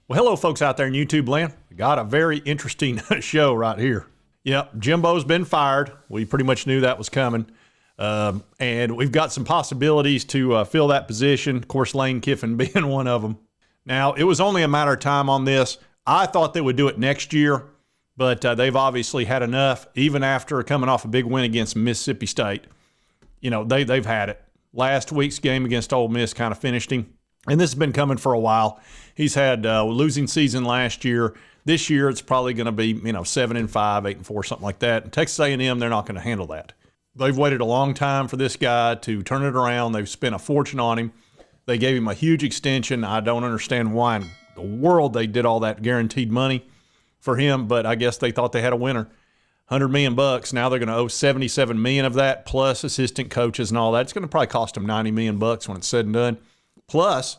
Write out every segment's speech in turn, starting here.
Well, hello, folks out there in YouTube land. We got a very interesting show right here. Yep, Jimbo's been fired. We pretty much knew that was coming. And we've got some possibilities to fill that position. Of course, Lane Kiffin being one of them. Now, it was only a matter of time on this. I thought they would do it next year, but they've obviously had enough, even after coming off a big win against Mississippi State. You know, they've had it. Last week's game against Ole Miss kind of finished him. And this has been coming for a while. He's had a losing season last year. This year, it's probably going to be, 7-5, 8-4, something like that. And Texas A&M, they're not going to handle that. They've waited a long time for this guy to turn it around. They've spent a fortune on him. They gave him a huge extension. I don't understand why in the world they did all that guaranteed money for him, but I guess they thought they had a winner. $100 million. Now they're going to owe $77 million of that, plus assistant coaches and all that. It's going to probably cost them $90 million when it's said and done. Plus,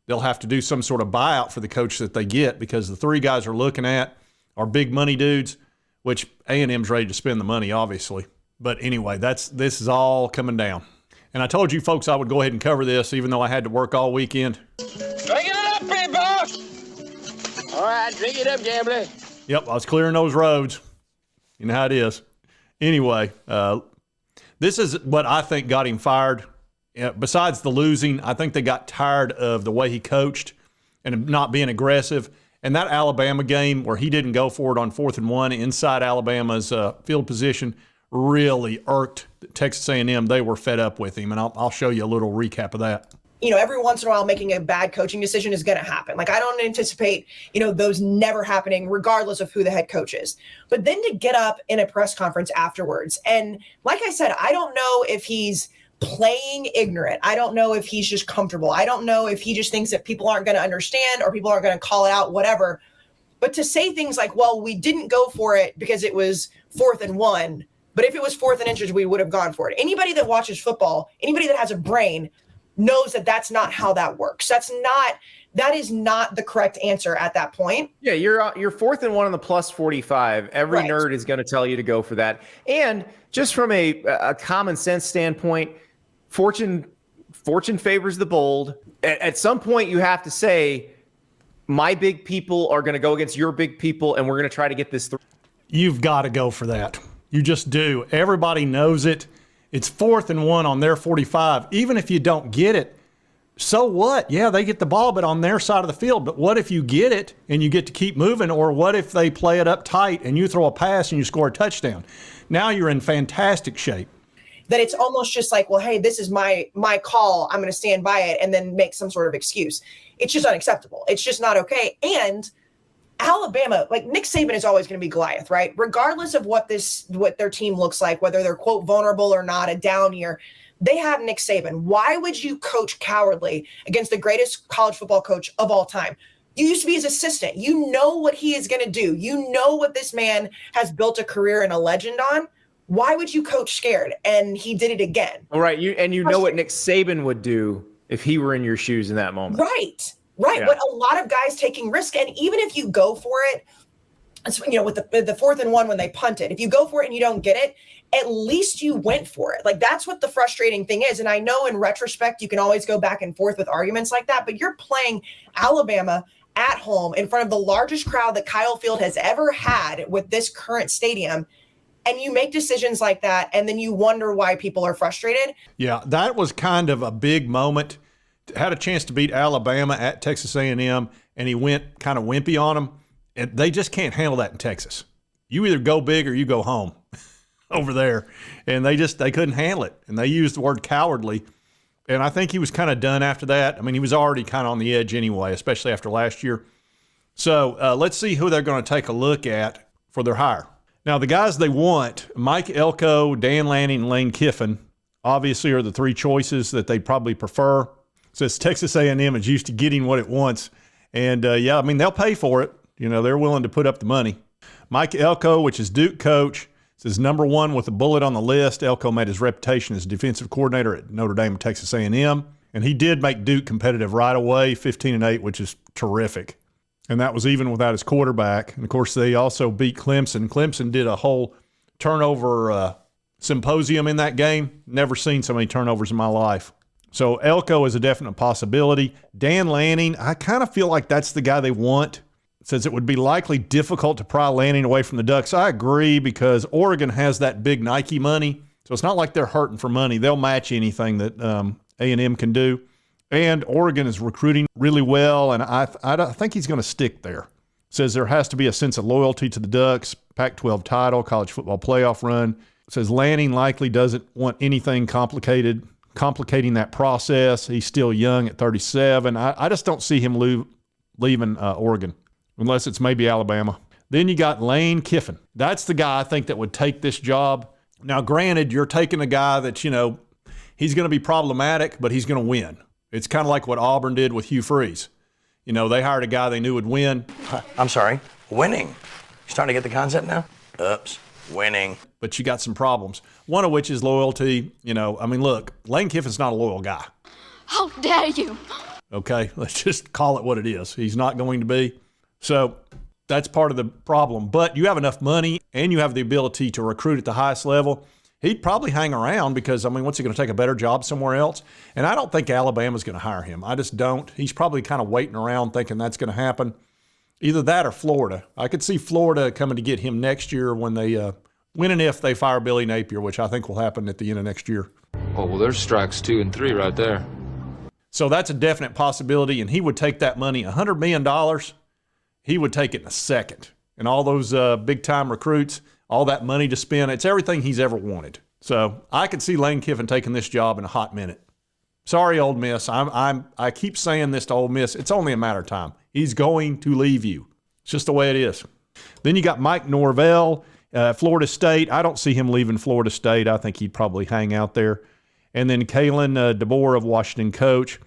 they'll have to do some sort of buyout for the coach that they get, because the three guys are looking at are big money dudes, which A&M's ready to spend the money, obviously. But anyway, this is all coming down. And I told you folks I would go ahead and cover this, even though I had to work all weekend. Drink it up, big boss. All right, drink it up, gambler. Yep, I was clearing those roads. You know how it is. Anyway, this is what I think got him fired. Besides the losing, I think they got tired of the way he coached and not being aggressive. And that Alabama game where he didn't go for it on 4th and 1 inside Alabama's field position really irked Texas A&M. They were fed up with him, and I'll show you a little recap of that. Every once in a while making a bad coaching decision is going to happen. Like, I don't anticipate, those never happening regardless of who the head coach is. But then to get up in a press conference afterwards, and like I said, I don't know if he's playing ignorant. I don't know if he's just comfortable. I don't know if he just thinks that people aren't going to understand or people aren't going to call it out, whatever. But to say things like, well, we didn't go for it because it was 4th and 1, but if it was 4th and inches, we would have gone for it. Anybody that watches football, anybody that has a brain knows that that's not how that works. That is not the correct answer at that point. Yeah, you're 4th and 1 on the plus 45. Every Right. nerd is going to tell you to go for that. And just from a common sense standpoint, fortune favors the bold. At some point, you have to say, my big people are going to go against your big people, and we're going to try to get this through. You've got to go for that. You just do. Everybody knows it. It's 4th and 1 on their 45. Even if you don't get it, so what? Yeah, they get the ball, but on their side of the field. But what if you get it and you get to keep moving? Or what if they play it up tight and you throw a pass and you score a touchdown? Now you're in fantastic shape. That it's almost just like, well, hey, this is my call. I'm going to stand by it, and then make some sort of excuse. It's just unacceptable. It's just not okay. And Alabama, like, Nick Saban is always going to be Goliath, right? Regardless of what their team looks like, whether they're, quote, vulnerable or not, a down year, they have Nick Saban. Why would you coach cowardly against the greatest college football coach of all time? You used to be his assistant. You know what he is going to do. You know what this man has built a career and a legend on. Why would you coach scared? And he did it again. All right, you know what Nick Saban would do if he were in your shoes in that moment. Right. Yeah. But a lot of guys taking risk, and even if you go for it, with the 4th and 1 when they punt it, if you go for it and you don't get it, at least you went for it. Like, that's what the frustrating thing is. And I know in retrospect, you can always go back and forth with arguments like that, but you're playing Alabama at home in front of the largest crowd that Kyle Field has ever had with this current stadium. And you make decisions like that, and then you wonder why people are frustrated. Yeah, that was kind of a big moment. Had a chance to beat Alabama at Texas A&M, and he went kind of wimpy on them. And they just can't handle that in Texas. You either go big or you go home over there. And they couldn't handle it. And they used the word cowardly. And I think he was kind of done after that. I mean, he was already kind of on the edge anyway, especially after last year. So let's see who they're going to take a look at for their hire. Now, the guys they want, Mike Elko, Dan Lanning, and Lane Kiffin, obviously are the three choices that they probably prefer. Since Texas A&M is used to getting what it wants. And, they'll pay for it. They're willing to put up the money. Mike Elko, which is Duke coach, says number 1 with a bullet on the list. Elko made his reputation as defensive coordinator at Notre Dame and Texas A&M. And he did make Duke competitive right away, 15-8, which is terrific. And that was even without his quarterback. And, of course, they also beat Clemson. Clemson did a whole turnover symposium in that game. Never seen so many turnovers in my life. So Elko is a definite possibility. Dan Lanning, I kind of feel like that's the guy they want. Says it would be likely difficult to pry Lanning away from the Ducks. I agree, because Oregon has that big Nike money. So it's not like they're hurting for money. They'll match anything that A&M can do. And Oregon is recruiting really well, and I think he's going to stick there. Says there has to be a sense of loyalty to the Ducks, Pac-12 title, college football playoff run. Says Lanning likely doesn't want anything complicating that process. He's still young at 37. I just don't see him leaving Oregon, unless it's maybe Alabama. Then you got Lane Kiffin. That's the guy I think that would take this job. Now, granted, you're taking a guy that, he's going to be problematic, but he's going to win. It's kind of like what Auburn did with Hugh Freeze. They hired a guy they knew would win. I'm sorry, winning. You starting to get the concept now? Oops, winning. But you got some problems, one of which is loyalty. Look, Lane Kiffin's not a loyal guy. How dare you? Okay, let's just call it what it is. He's not going to be. So that's part of the problem. But you have enough money and you have the ability to recruit at the highest level. He'd probably hang around because, what's he going to take a better job somewhere else? And I don't think Alabama's going to hire him. I just don't. He's probably kind of waiting around thinking that's going to happen. Either that or Florida. I could see Florida coming to get him next year when they when and if they fire Billy Napier, which I think will happen at the end of next year. Oh, well, there's strikes 2 and 3 right there. So that's a definite possibility, and he would take that money, $100 million, he would take it in a second. And all those big-time recruits, all that money to spend, it's everything he's ever wanted. So I could see Lane Kiffin taking this job in a hot minute. Sorry, Ole Miss. I keep saying this to Ole Miss. It's only a matter of time. He's going to leave you. It's just the way it is. Then you got Mike Norvell, Florida State. I don't see him leaving Florida State. I think he'd probably hang out there. And then Kalen DeBoer of Washington coach.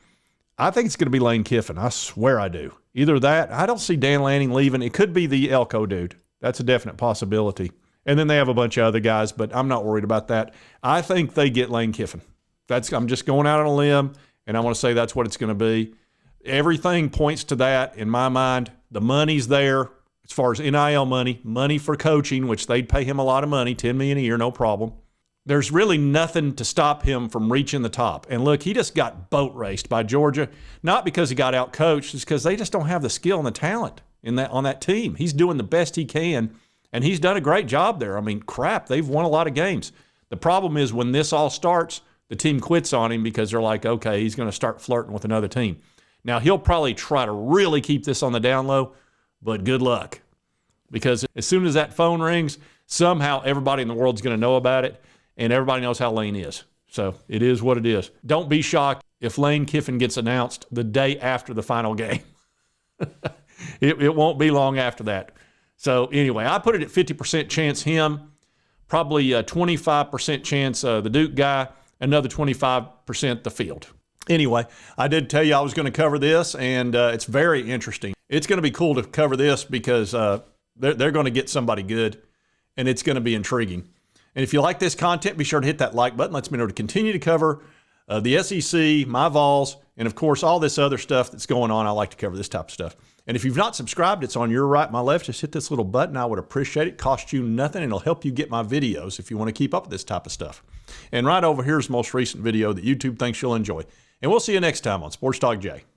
I think it's going to be Lane Kiffin. I swear I do. Either that, I don't see Dan Lanning leaving. It could be the Elko dude. That's a definite possibility. And then they have a bunch of other guys, but I'm not worried about that. I think they get Lane Kiffin. I'm just going out on a limb, and I want to say that's what it's going to be. Everything points to that in my mind. The money's there as far as NIL money for coaching, which they'd pay him a lot of money, $10 million a year, no problem. There's really nothing to stop him from reaching the top. And look, he just got boat raced by Georgia, not because he got out coached, it's because they just don't have the skill and the talent on that team. He's doing the best he can, and he's done a great job there. They've won a lot of games. The problem is when this all starts, the team quits on him because they're like, okay, he's going to start flirting with another team. Now, he'll probably try to really keep this on the down low, but good luck. Because as soon as that phone rings, somehow everybody in the world's going to know about it, and everybody knows how Lane is. So it is what it is. Don't be shocked if Lane Kiffin gets announced the day after the final game. It won't be long after that. So anyway, I put it at 50% chance him, probably a 25% chance the Duke guy, another 25% the field. Anyway, I did tell you I was going to cover this, and it's very interesting. It's going to be cool to cover this because they're going to get somebody good, and it's going to be intriguing. And if you like this content, be sure to hit that like button. Lets me know to continue to cover the SEC, my Vols, and, of course, all this other stuff that's going on. I like to cover this type of stuff. And if you've not subscribed, it's on your right, my left. Just hit this little button. I would appreciate it. Cost you nothing, and it'll help you get my videos if you want to keep up with this type of stuff. And right over here is the most recent video that YouTube thinks you'll enjoy. And we'll see you next time on Sports Talk Jay.